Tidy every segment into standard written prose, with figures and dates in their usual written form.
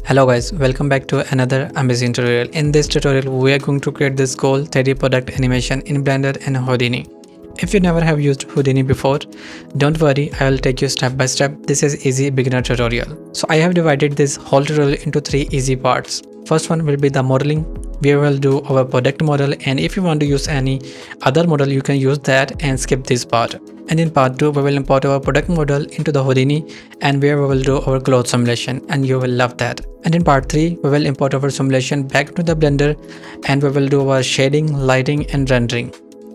Hello guys, welcome back to another amazing tutorial. In this tutorial, we are going to create this cool 3D product animation in Blender and Houdini. If you never have used Houdini before, don't worry, I will take you step by step. This is easy beginner tutorial. So I have divided this whole tutorial into 3 easy parts. First one will be the modeling. We will do our product model, and if you want to use any other model, you can use that and skip this part. And in part 2, we will import our product model into the Houdini, and where we will do our cloth simulation, and you will love that. And in part 3, we will import our simulation back to the Blender, and we will do our shading, lighting and rendering.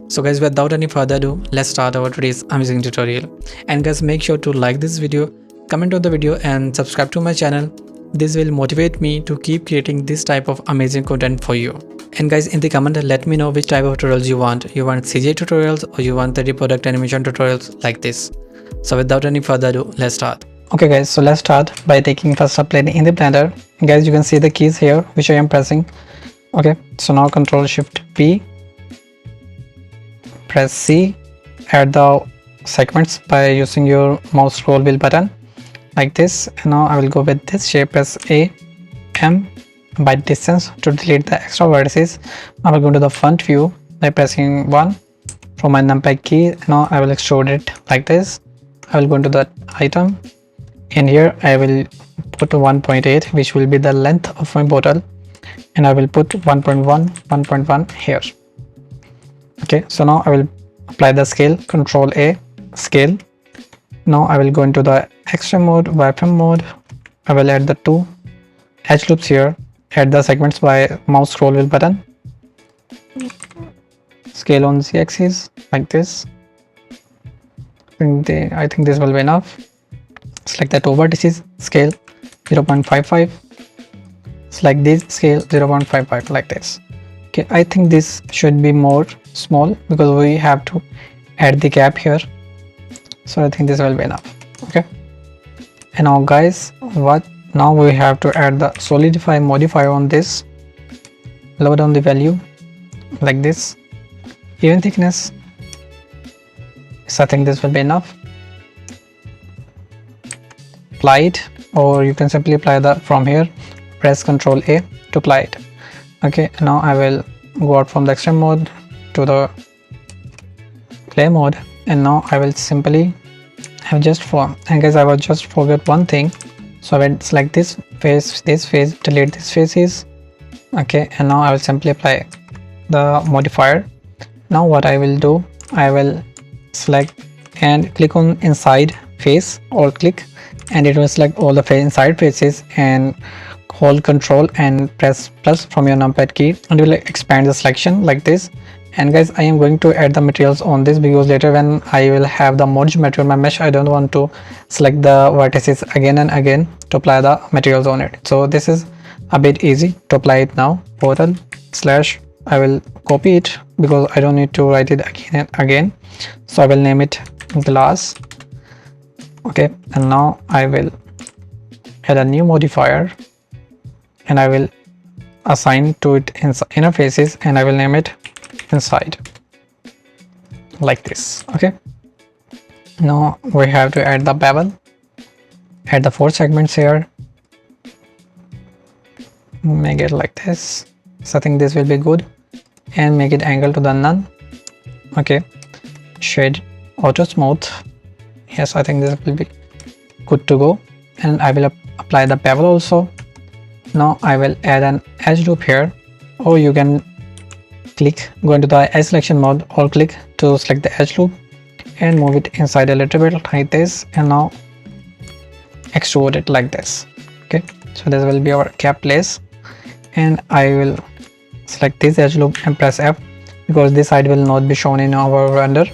So guys, without any further ado, let's start our today's amazing tutorial. And guys, make sure to like this video, comment on the video and subscribe to my channel. This will motivate me to keep creating this type of amazing content for you. And guys, in the comment, let me know which type of tutorials you want. You want CJ tutorials or you want 3D product animation tutorials like this. So without any further ado, let's start. Okay guys, so let's start by taking first a plane in the Blender. Guys, you can see the keys here which I am pressing. Okay, so now Control Shift P, press C, add the segments by using your mouse scroll wheel button like this. And now I will go with this shape, press A, M by distance to delete the extra vertices. I will go to the front view by pressing 1 from my numpad key. Now I will extrude it like this. I will go into the item, and here I will put 1.8, which will be the length of my bottle, and I will put 1.1 here. Okay, so now I will apply the scale, Control A, scale. Now I will go into the extreme mode, wireframe mode. I will add the 2 edge loops here, add the segments by mouse scroll wheel button, scale on z-axis like this. I think this will be enough. Select the 2 vertices, scale 0.55, select this, scale 0.55 like this. Okay, I think this should be more small because we have to add the gap here, so I think this will be enough. Okay, and now guys, now we have to add the solidify modifier on this. Lower down the value like this, even thickness, so I think this will be enough. Apply it, or you can simply apply the from here, press Control A to apply it. Okay, now I will go out from the extreme mode to the play mode, and now I will simply have just form. And guys, I will just forget one thing, so I will select this face, delete these faces. Okay, and now I will simply apply the modifier. Now what I will do, I will select and click on inside face, or click, and it will select all the inside faces, and hold Control and press plus from your numpad key, and you will expand the selection like this. And guys, I am going to add the materials on this because later when I will have the merge material my mesh, I don't want to select the vertices again and again to apply the materials on it. So this is a bit easy to apply it now. Portal slash, I will copy it because I don't need to write it again and again, so I will name it glass. Okay, and now I will add a new modifier, and I will assign to it inner faces, and I will name it inside like this. Okay, now we have to add the bevel, add the 4 segments here, make it like this, so I think this will be good, and make it angle to the none. Okay, shade auto smooth, yes, I think this will be good to go, and I will apply the bevel also. Now I will add an edge loop here, or you can go into the edge selection mode, or click to select the edge loop and move it inside a little bit like this, and now extrude it like this. Okay, so this will be our cap place, and I will select this edge loop and press F because this side will not be shown in our render,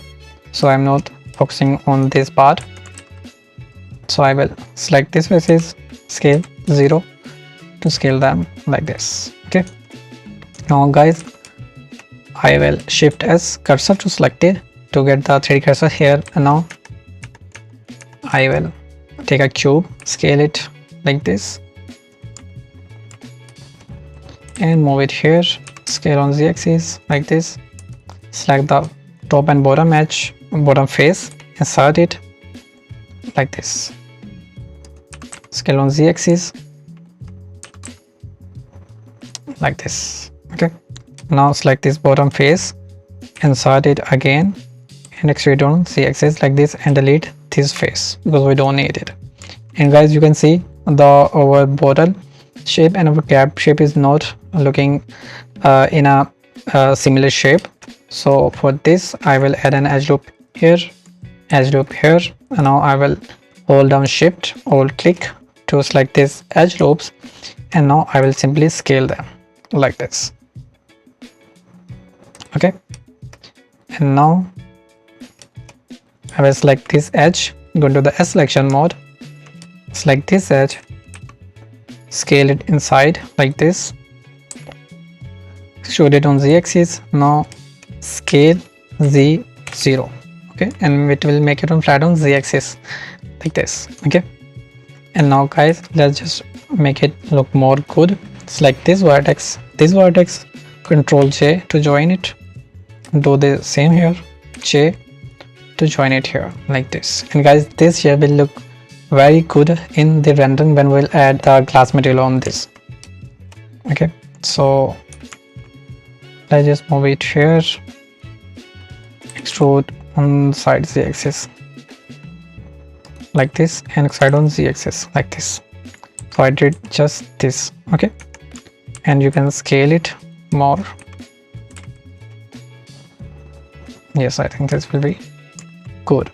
so I'm not focusing on this part. So I will select this faces, scale 0 to scale them like this. Okay, now guys, I will shift S cursor to selected to get the 3D cursor here, and now I will take a cube, scale it like this, and move it here, scale on z-axis like this, select the top and bottom edge, bottom face, insert it like this, scale on z-axis, like this. Okay, now select this bottom face, insert it again and extrude on z-axis like this, and delete this face because we don't need it. And guys, you can see our bottle shape and our cap shape is not looking in a similar shape. So for this I will add an edge loop here, edge loop here, and now I will hold down shift, hold click to select these edge loops, and now I will simply scale them like this. Okay, and now I will select this edge, go to the S selection mode, select this edge, scale it inside like this, show it on z-axis, now scale z0. Okay, and it will make it on flat on z-axis like this. Okay, and now guys, let's just make it look more good. Select this vertex, Control J to join it, do the same here, J to join it here like this. And guys, this here will look very good in the rendering when we'll add the glass material on this. Okay, so let's just move it here, extrude on side z-axis like this, and extrude on z-axis like this. So I did just this. Okay, and you can scale it more. Yes, I think this will be good.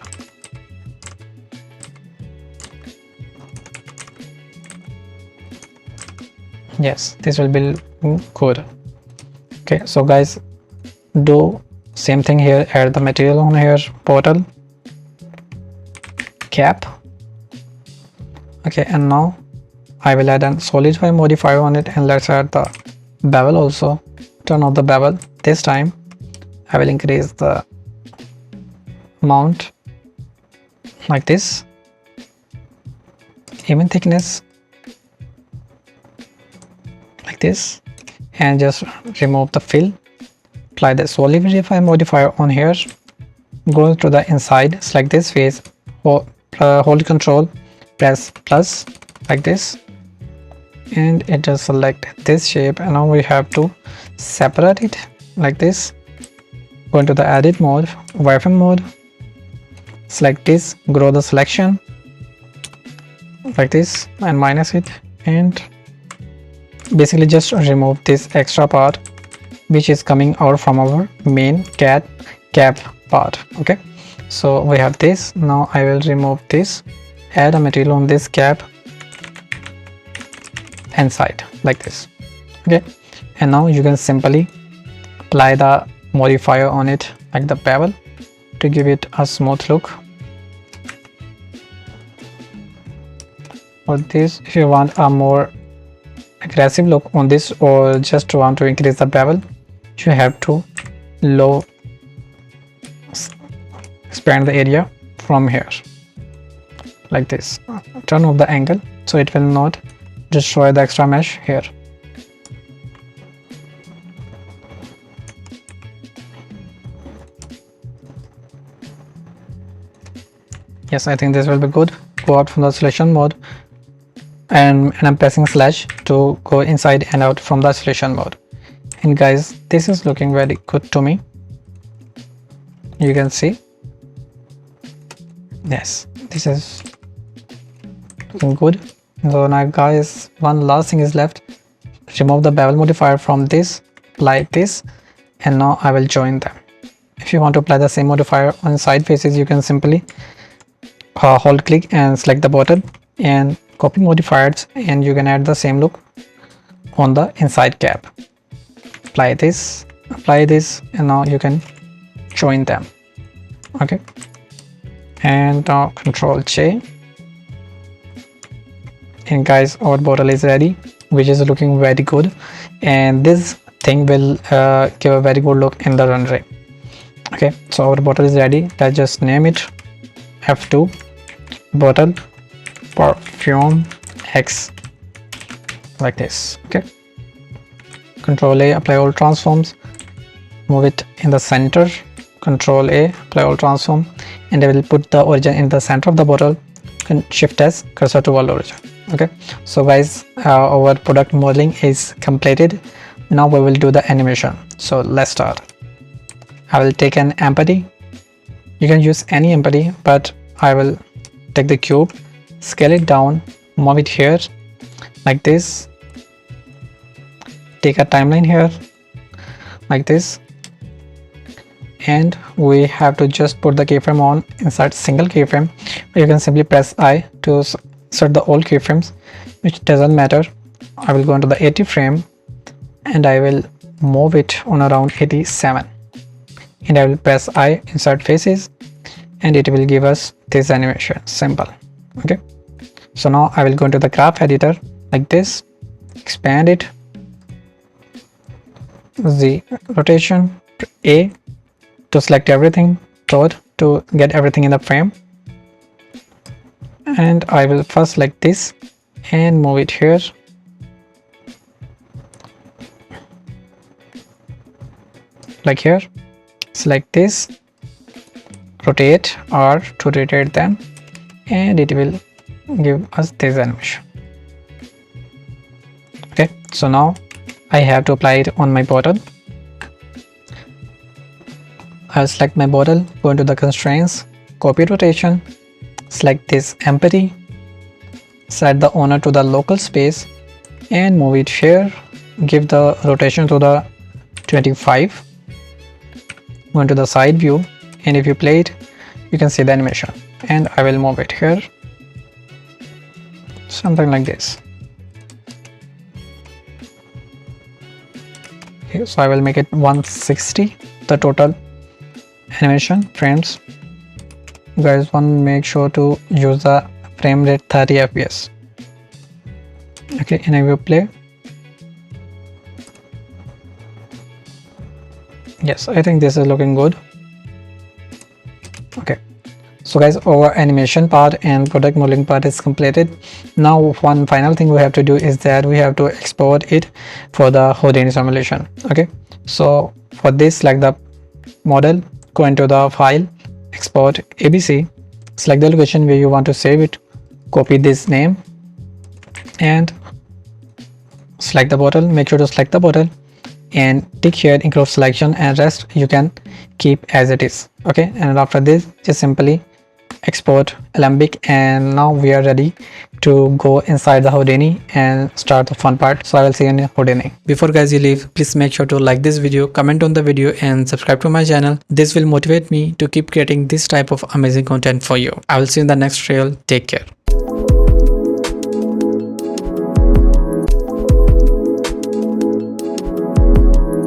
Yes, this will be good. Okay, so guys, do same thing here, add the material on here, bottle, cap. Okay, and now I will add an solidify modifier on it, and let's add the bevel also. Turn off the bevel. This time I will increase the amount like this, even thickness like this, and just remove the fill. Apply the solidify modifier on here, go to the inside, select this face, hold control, press plus like this, and it just select this shape. And now we have to separate it like this. Go into the edit mode, wireframe mode, select this, grow the selection like this, and minus it, and basically just remove this extra part which is coming out from our main cap part. Okay, so we have this. Now I will remove this, add a material on this cap inside like this. Okay, and now you can simply apply the modifier on it like the bevel to give it a smooth look. For this, if you want a more aggressive look on this, or just want to increase the bevel, you have to expand the area from here like this. Turn off the angle so it will not destroy the extra mesh here. Yes, I think this will be good. Go out from the selection mode, and I'm pressing slash to go inside and out from the selection mode. And guys, this is looking very good to me. You can see, yes, this is looking good. So now guys, one last thing is left. Remove the bevel modifier from this, apply this, and now I will join them. If you want to apply the same modifier on side faces, you can simply hold click and select the bottom and copy modifiers, and you can add the same look on the inside cap. Apply this, and now you can join them. Okay, and now Control J, and guys, our bottle is ready, which is looking very good, and this thing will give a very good look in the rendering. Okay, so our bottle is ready. Let's just name it F2 bottle perfume X like this. Okay, Control A, apply all transforms, move it in the center, Control A, apply all transform, and I will put the origin in the center of the bottle, Shift S, cursor to world origin. Okay, so guys, our product modeling is completed. Now we will do the animation. So let's start. I will take an empathy. You can use any empathy, but I will take the cube, scale it down, move it here like this, take a timeline here like this, and we have to just put the keyframe on inside single keyframe. You can simply press I to set the all keyframes, which doesn't matter. I will go into the 80 frame and I will move it on around 87, and I will press I inside faces, and it will give us this animation. Simple. Okay, so now I will go into the graph editor like this, expand it, the rotation A to select everything, third to get everything in the frame, and I will first select this and move it here, like here. Select this, rotate R to rotate them, and it will give us this animation. Okay, so now I have to apply it on my bottle. I'll select my bottle, go into the constraints, copy rotation, select this empathy, set the owner to the local space and move it here, give the rotation to the 25, go into the side view, and if you play it you can see the animation, and I will move it here, something like this. Okay, so I will make it 160 the total animation frames. You guys want to make sure to use the frame rate 30 fps. Okay, and I will play. Yes, I think this is looking good. Okay, so guys, our animation part and product modeling part is completed. Now one final thing we have to do is that we have to export it for the Houdini simulation. Okay, so for this, select the model, go into the file, export ABC, select the location where you want to save it, copy this name and select the bottle. Make sure to select the bottle and tick here include selection, and rest you can keep as it is. Okay, and after this just simply export Alembic, and now we are ready to go inside the Houdini and start the fun part. So I will see you in Houdini. Before guys you leave, please make sure to like this video, comment on the video and subscribe to my channel. This will motivate me to keep creating this type of amazing content for you. I will see you in the next reel. Take care.